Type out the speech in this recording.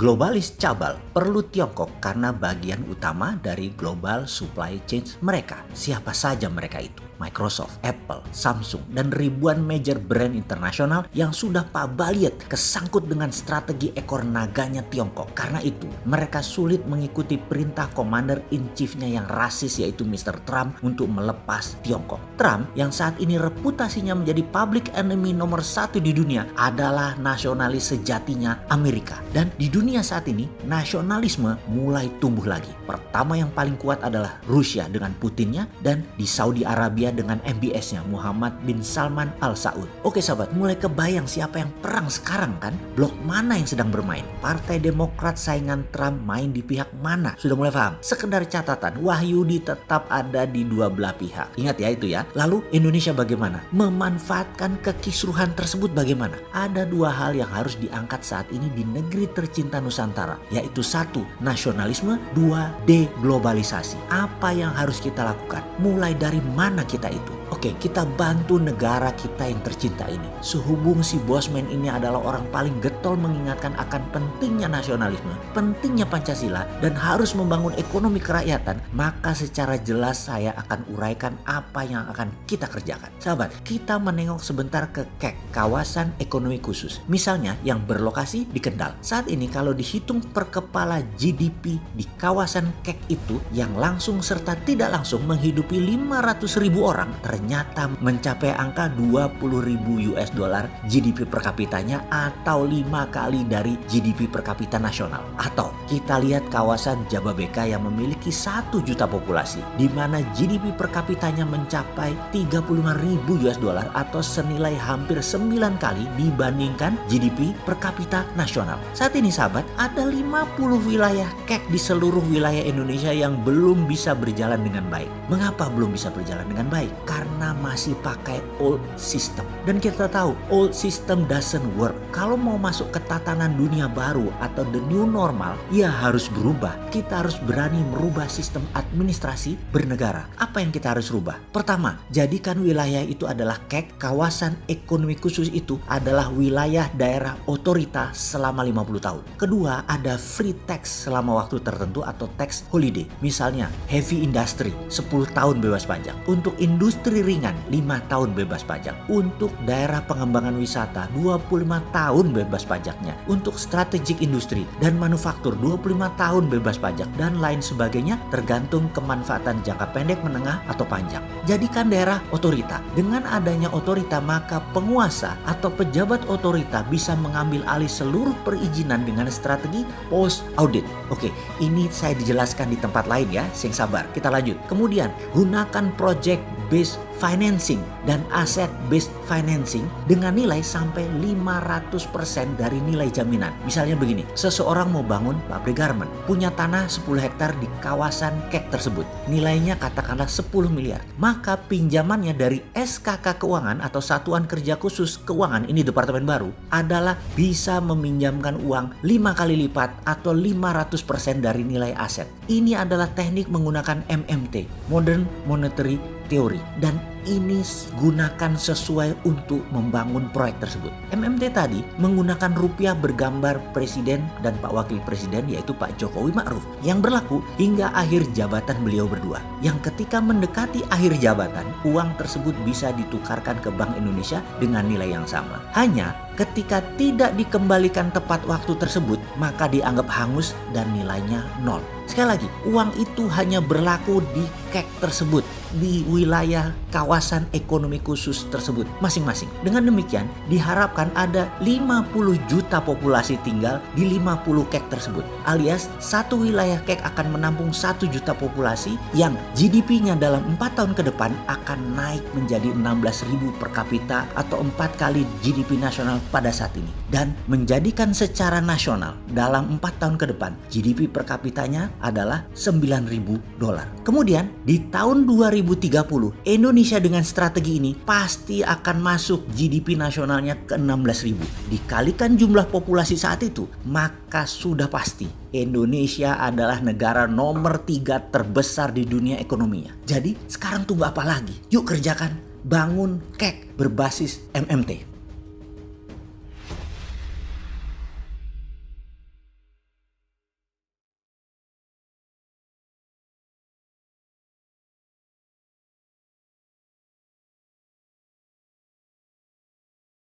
globalis cabal perlu Tiongkok karena bagian utama dari global supply chain mereka. Siapa saja mereka itu? Microsoft, Apple, Samsung, dan ribuan major brand internasional yang sudah pabaliet kesangkut dengan strategi ekor naganya Tiongkok. Karena itu, mereka sulit mengikuti perintah Commander in Chief-nya yang rasis yaitu Mr. Trump untuk melepas Tiongkok. Trump yang saat ini reputasinya menjadi public enemy nomor 1 di dunia adalah nasionalis sejatinya Amerika. Dan di dunia saat ini, nasionalisme mulai tumbuh lagi. Pertama yang paling kuat adalah Rusia dengan Putinnya, dan di Saudi Arabia dengan MBS-nya Muhammad bin Salman Al Saud. Oke sahabat, mulai kebayang siapa yang perang sekarang kan? Blok mana yang sedang bermain? Partai Demokrat saingan Trump main di pihak mana? Sudah mulai paham? Sekedar catatan, Wahyudi tetap ada di dua belah pihak. Ingat ya itu ya. Lalu Indonesia bagaimana? Memanfaatkan kekisruhan tersebut bagaimana? Ada dua hal yang harus diangkat saat ini di negeri tercinta Nusantara, yaitu 1. Nasionalisme, 2. Deglobalisasi. Apa yang harus kita lakukan? Mulai dari mana kita itu? Oke, kita bantu negara kita yang tercinta ini. Sehubung si Bosman ini adalah orang paling getol mengingatkan akan pentingnya nasionalisme, pentingnya Pancasila, dan harus membangun ekonomi kerakyatan, maka secara jelas saya akan uraikan apa yang akan kita kerjakan. Sahabat, kita menengok sebentar ke KEK, kawasan ekonomi khusus. Misalnya yang berlokasi di Kendal. Saat ini kalau dihitung per kepala GDP di kawasan KEK itu yang langsung serta tidak langsung menghidupi 500.000 orang, ternyata mencapai angka 20.000 US dollar GDP per kapitanya atau 5 kali dari GDP per kapita nasional. Atau kita lihat kawasan Jababeka yang memiliki 1 juta populasi, di mana GDP per kapitanya mencapai 35.000 US dollar atau senilai hampir 9 kali dibandingkan GDP per kapita nasional. Saat ini sahabat, ada 50 wilayah KEK di seluruh wilayah Indonesia yang belum bisa berjalan dengan baik. Mengapa belum bisa berjalan dengan baik? Karena masih pakai old system. Dan kita tahu old system doesn't work. Kalau mau masuk ke tatanan dunia baru atau the new normal, ya harus berubah. Kita harus berani merubah sistem administrasi bernegara. Apa yang kita harus rubah? Pertama, jadikan wilayah itu adalah KEK, kawasan ekonomi khusus itu adalah wilayah daerah otorita selama 50 tahun. Kedua, ada free tax selama waktu tertentu atau tax holiday. Misalnya, heavy industry 10 tahun bebas pajak. Untuk industri ringan 5 tahun bebas pajak. Untuk daerah pengembangan wisata 25 tahun bebas pajaknya. Untuk strategic industri dan manufaktur 25 tahun bebas pajak dan lain sebagainya tergantung kemanfaatan jangka pendek, menengah atau panjang. Jadikan daerah otorita. Dengan adanya otorita maka penguasa atau pejabat otorita bisa mengambil alih seluruh perizinan dengan strategi post audit. Oke, ini saya dijelaskan di tempat lain ya, sing sabar. Kita lanjut. Kemudian gunakan project based financing dan asset based financing dengan nilai sampai 500% dari nilai jaminan. Misalnya begini, seseorang mau bangun pabrik garment, punya tanah 10 hektar di kawasan KEK tersebut. Nilainya katakanlah 10 miliar. Maka pinjamannya dari SKK Keuangan atau Satuan Kerja Khusus Keuangan, ini departemen baru, adalah bisa meminjamkan uang 5 kali lipat atau 500% dari nilai aset. Ini adalah teknik menggunakan MMT, Modern Monetary Theory, dan ini gunakan sesuai untuk membangun proyek tersebut. MMT tadi menggunakan rupiah bergambar presiden dan Pak Wakil Presiden yaitu Pak Jokowi Ma'ruf yang berlaku hingga akhir jabatan beliau berdua. Yang ketika mendekati akhir jabatan, uang tersebut bisa ditukarkan ke Bank Indonesia dengan nilai yang sama. Hanya ketika tidak dikembalikan tepat waktu tersebut, maka dianggap hangus dan nilainya nol. Sekali lagi, uang itu hanya berlaku di KEK tersebut, di wilayah kawasan ekonomi khusus tersebut masing-masing. Dengan demikian, diharapkan ada 50 juta populasi tinggal di 50 KEK tersebut. Alias, satu wilayah KEK akan menampung 1 juta populasi yang GDP-nya dalam 4 tahun ke depan akan naik menjadi 16.000 per kapita atau 4 kali GDP nasional pada saat ini. Dan menjadikan secara nasional dalam 4 tahun ke depan, GDP per kapitanya adalah 9.000 dolar. Kemudian di tahun 2030 Indonesia dengan strategi ini pasti akan masuk GDP nasionalnya ke 16.000. Dikalikan jumlah populasi saat itu, maka sudah pasti Indonesia adalah negara nomor 3 terbesar di dunia ekonominya. Jadi sekarang tunggu apa lagi? Yuk kerjakan, bangun KEK berbasis MMT.